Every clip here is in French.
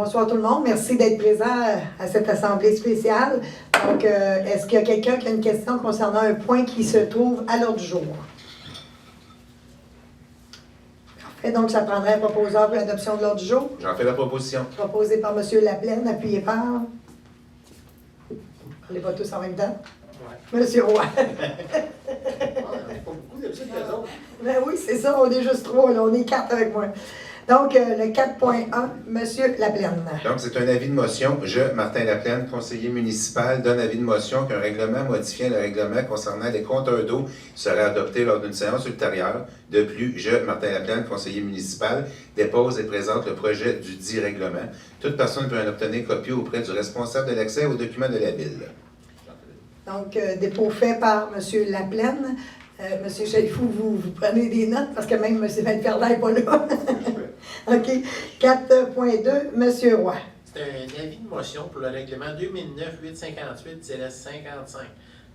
Bonsoir tout le monde. Merci d'être présent à cette assemblée spéciale. Donc, est-ce qu'il y a quelqu'un qui a une question concernant un point qui se trouve à l'ordre du jour? Parfait. Donc, ça prendrait un proposeur pour l'adoption de l'ordre du jour. J'en fais la proposition. Proposé par M. Laplaine, appuyé par... Parlez pas tous en même temps. Ouais. M. Roy. On n'est pas beaucoup d'habitude que autres. Ben oui, c'est ça. On est juste 3, là. On est 4 avec moi. Donc, le 4.1, M. Laplaine. Donc, c'est un avis de motion. Je, Martin Laplaine, conseiller municipal, donne avis de motion qu'un règlement modifiant le règlement concernant les compteurs d'eau sera adopté lors d'une séance ultérieure. De plus, je, Martin Laplaine, conseiller municipal, dépose et présente le projet du dit règlement. Toute personne peut en obtenir copie auprès du responsable de l'accès aux documents de la Ville. Donc, dépôt fait par M. Laplaine. Monsieur Chalifou, vous prenez des notes parce que même M. Valperla n'est pas là. OK. 4.2, M. Roy. C'est un avis de motion pour le règlement 2009-858-55,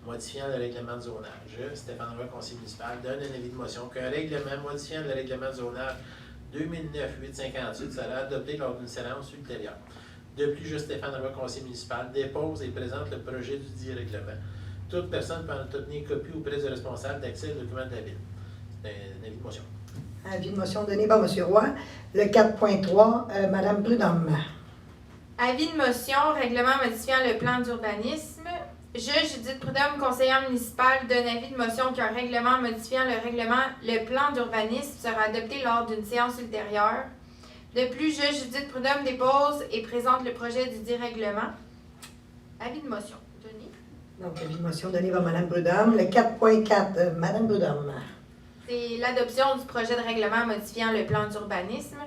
modifiant le règlement de zonage. Stéphane Roy, conseiller municipal, donne un avis de motion qu'un règlement modifiant le règlement de zonage 2009-858 sera adopté lors d'une séance ultérieure. De plus, je, Stéphane Roy, conseiller municipal, dépose et présente le projet du dit règlement. Toute personne peut en obtenir copie auprès du responsable d'accès aux documents de la Ville. C'est un avis de motion. Avis de motion donné par M. Roy. Le 4.3, Mme Prudhomme. Avis de motion, règlement modifiant le plan d'urbanisme. Je, Judith Prudhomme, conseillère municipale, donne avis de motion qu'un règlement modifiant le plan d'urbanisme sera adopté lors d'une séance ultérieure. De plus, je, Judith Prudhomme, dépose et présente le projet du dit règlement. Avis de motion donné. Donc, avis de motion donné par Mme Prudhomme. Le 4.4, Mme Prudhomme. C'est l'adoption du projet de règlement modifiant le plan d'urbanisme.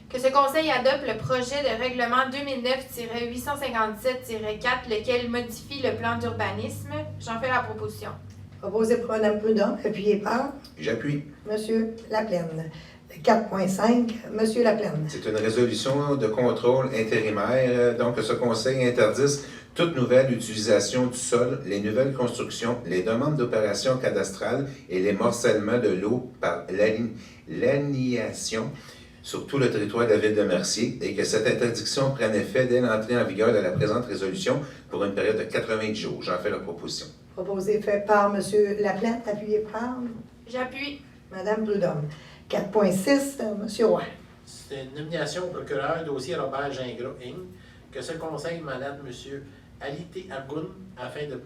Que ce conseil adopte le projet de règlement 2009-857-4, lequel modifie le plan d'urbanisme. J'en fais la proposition. Proposé par Mme Prudhomme, appuyé par J'appuie. M. Laplaine. Le 4.5, M. Laplaine. C'est une résolution de contrôle intérimaire, donc que ce conseil interdise toute nouvelle utilisation du sol, les nouvelles constructions, les demandes d'opérations cadastrales et les morcellements de l'eau par l'annihilation sur tout le territoire de la Ville de Mercier et que cette interdiction prenne effet dès l'entrée en vigueur de la présente résolution pour une période de 90 jours. J'en fais la proposition. Proposé fait par M. Laplaine, appuyé par J'appuie. Mme Prudhomme. 4.6, M. Roy. C'est une nomination au procureur dossier Robert Gingras, Inc., que ce conseil mandate M. Alité Agoun afin de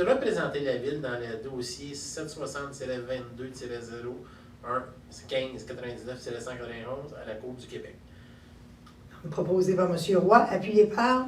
représenter la Ville dans le dossier 760-22-01-1599-191 à la Cour du Québec. Proposé par M. Roy, appuyé par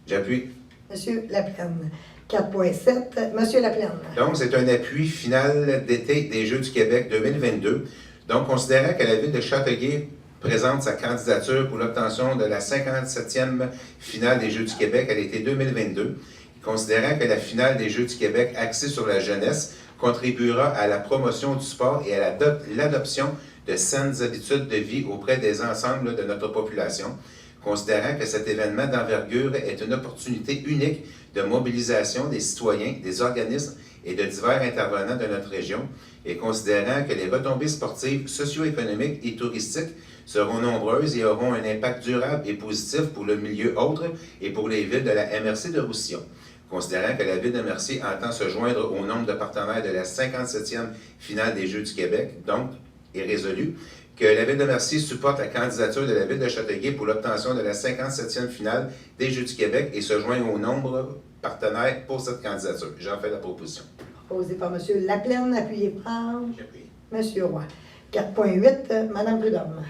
J'appuie. M. Laplaine. 4.7, M. Laplaine. Donc, c'est un appui final d'été des Jeux du Québec 2022. Donc, considérant que la Ville de Châteauguay présente sa candidature pour l'obtention de la 57e finale des Jeux du Québec à l'été 2022, considérant que la finale des Jeux du Québec axée sur la jeunesse contribuera à la promotion du sport et à l'adoption de saines habitudes de vie auprès des ensembles de notre population, considérant que cet événement d'envergure est une opportunité unique de mobilisation des citoyens, des organismes et de divers intervenants de notre région, et considérant que les retombées sportives, socio-économiques et touristiques seront nombreuses et auront un impact durable et positif pour le milieu autre et pour les villes de la MRC de Roussillon. Considérant que la Ville de Mercier entend se joindre au nombre de partenaires de la 57e finale des Jeux du Québec, donc est résolu que la Ville de Mercier supporte la candidature de la Ville de Châteauguay pour l'obtention de la 57e finale des Jeux du Québec et se joint au nombre partenaires pour cette candidature. J'en fais la proposition. Proposé par M. Laplaine, appuyé par J'appuie. M. Roy. 4.8, Mme Prudhomme.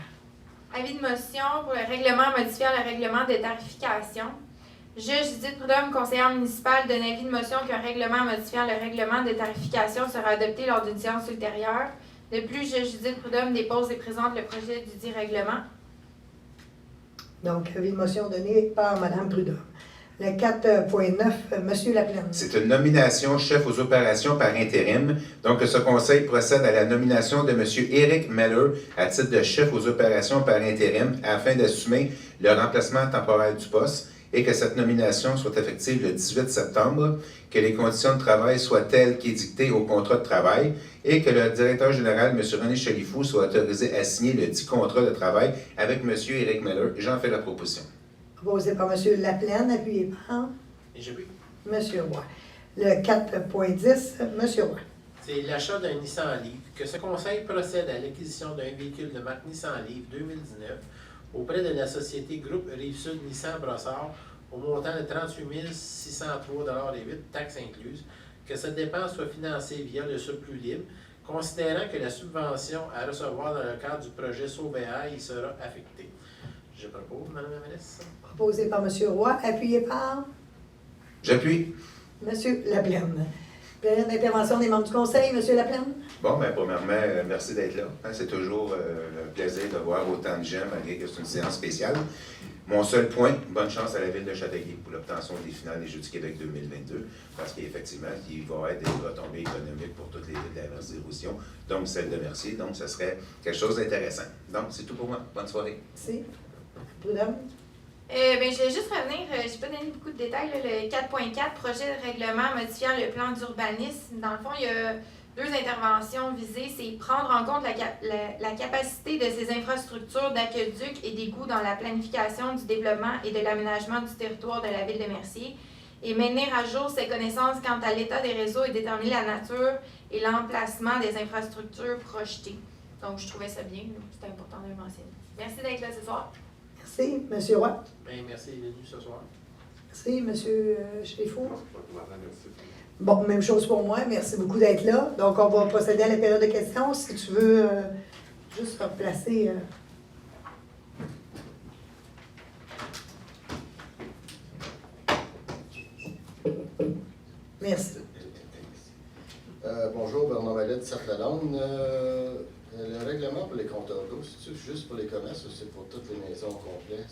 Avis de motion pour le règlement modifiant le règlement de tarification. Je, Judith Prudhomme, conseillère municipale, donne avis de motion qu'un règlement modifiant le règlement de tarification sera adopté lors d'une séance ultérieure. De plus, je, Judith Prudhomme, dépose et présente le projet du dit règlement. Donc, avis de motion donné par Mme Prudhomme. Le 4.9, M. Laplaine. C'est une nomination chef aux opérations par intérim. Donc, ce conseil procède à la nomination de M. Éric Meller à titre de chef aux opérations par intérim afin d'assumer le remplacement temporaire du poste et que cette nomination soit effective le 18 septembre, que les conditions de travail soient telles qu'édictées au contrat de travail et que le directeur général, M. René Chalifou, soit autorisé à signer le dit contrat de travail avec M. Éric Meller. J'en fais la proposition. Proposé par M. Laplaine, appuyé par Et j'appuie. M. Roy. Le 4.10, M. Roy. C'est l'achat d'un Nissan Leaf, que ce conseil procède à l'acquisition d'un véhicule de marque Nissan Leaf 2019 auprès de la société Groupe Rive-Sud Nissan Brossard au montant de 38 603,08 taxes incluses, que cette dépense soit financée via le surplus libre, considérant que la subvention à recevoir dans le cadre du projet Sauvéa y sera affectée. Je propose, Mme la ministre. Proposé par M. Roy, appuyé par J'appuie. M. Laplaine. Période d'intervention des membres du conseil, M. Laplaine. Bon, bien, premièrement, merci d'être là. Hein, c'est toujours un plaisir de voir autant de gens, malgré que c'est une séance spéciale. Mon seul point, bonne chance à la Ville de Châteauguay pour l'obtention des finales des Jeux du Québec 2022, parce qu'effectivement, il va être des retombées économiques pour toutes les villes d'Averse-des-Roussillons, donc celle de Mercier. Donc, ce serait quelque chose d'intéressant. Donc, c'est tout pour moi. Bonne soirée. Merci. Prud'homme. Je vais juste revenir, je n'ai pas donné beaucoup de détails, là, le 4.4, projet de règlement modifiant le plan d'urbanisme. Dans le fond, il y a deux interventions visées, c'est prendre en compte la capacité de ces infrastructures d'aqueduc et d'égouts dans la planification du développement et de l'aménagement du territoire de la ville de Mercier et maintenir à jour ses connaissances quant à l'état des réseaux et déterminer la nature et l'emplacement des infrastructures projetées. Donc, je trouvais ça bien, c'était important de le mentionner. Merci d'être là ce soir. Merci. M. Roy. Bien, merci d'être venu ce soir. Merci, M. Chérifour. Bon, même chose pour moi. Merci beaucoup d'être là. Donc, on va procéder à la période de questions. Si tu veux juste replacer. Merci. Bonjour, Bernard Vallet de Sarthe-Lalonde. Le règlement pour les compteurs d'eau, c'est-tu juste pour les commerces ou c'est pour toutes les maisons au complet?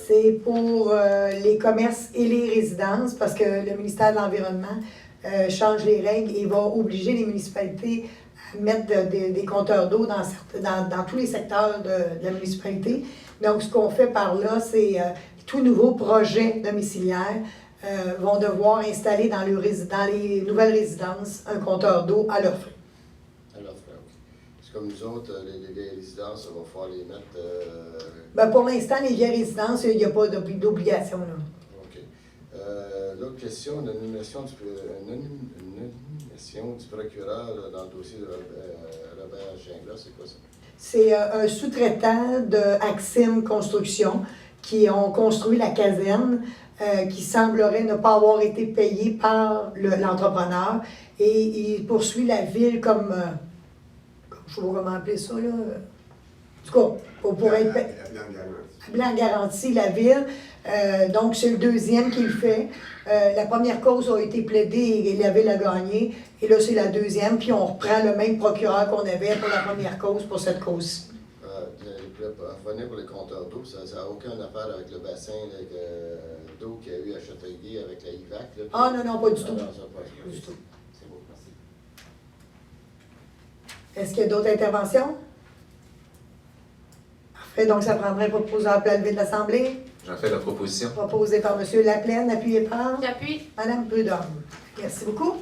C'est pour les commerces et les résidences parce que le ministère de l'Environnement change les règles et va obliger les municipalités à mettre des compteurs d'eau dans tous les secteurs de la municipalité. Donc, ce qu'on fait par là, c'est tout nouveau projet domiciliaire vont devoir installer dans les nouvelles résidences un compteur d'eau à leurs frais. Comme nous autres, les vieilles résidences, on va falloir les mettre... Ben pour l'instant, les vieilles résidences, il n'y a pas d'obligation. Là. OK. L'autre question, l'animation du procureur dans le dossier de Robert Ginglas, c'est quoi ça? C'est un sous-traitant de Axim Construction qui ont construit la caserne qui semblerait ne pas avoir été payé par l'entrepreneur et il poursuit la ville comme... je ne sais pas comment appeler ça, là. En tout cas, pour être... Blanc garantie, la ville. Donc, c'est le deuxième qui le fait. La première cause a été plaidée et la ville a gagné. Et là, c'est la deuxième. Puis, on reprend le même procureur qu'on avait pour la première cause, pour cette cause-ci. Revenez pour les compteurs d'eau, ça n'a aucune affaire avec le bassin d'eau qu'il y a eu à Châteauguay avec la IVAC. Là, Ah non, pas du tout. Non, ça pas Du tout. C'est beau, merci. Est-ce qu'il y a d'autres interventions? Parfait, donc ça prendrait une proposition à la de l'Assemblée. J'en fais la proposition. Proposée par M. Laplaine, appuyé par J'appuie. Mme Prud'homme. Merci beaucoup.